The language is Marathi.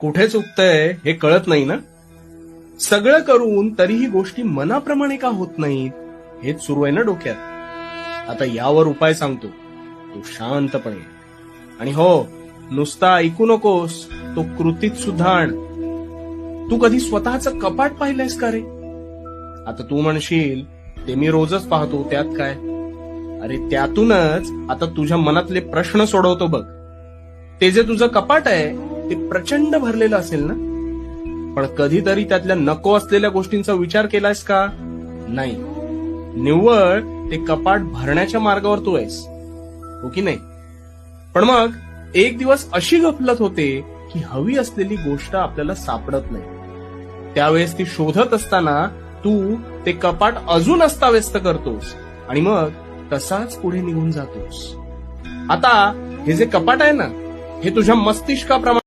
कुठे चुकतंय हे कळत नाही ना. सगळं करून तरीही गोष्टी मनाप्रमाणे का होत नाहीत हेच सुरू आहे ना डोक्यात. आता यावर उपाय सांगतो. तू शांतपणे आणि हो, नुसता ऐकू नकोस, तो कृतीत सुद्धा आण. तू कधी स्वतःचं कपाट पाहिलंयस का रे? आता तू म्हणशील ते मी रोजच पाहतो, त्यात काय. अरे त्यातूनच आता तुझ्या मनातले प्रश्न सोडवतो बघ. ते जे तुझं कपाट आहे ते प्रचंड भरलेलं असेल ना, पण कधीतरी त्यातल्या नको असलेल्या गोष्टींचा विचार केलायस का? नाही. निव्वळ ते कपाट भरण्याच्या मार्गावर तू आहेस, हो की नाही? पण मग एक दिवस अशी गफलत होते की हवी असलेली गोष्ट आपल्याला सापडत नाही. त्यावेळेस ती शोधत असताना तू ते कपाट अजून अस्ताव्यस्त करतोस आणि मग तसाच पुढे निघून जातोस. आता हे जे कपाट आहे ना, हे तुझ्या मस्तिष्काप्रमाणे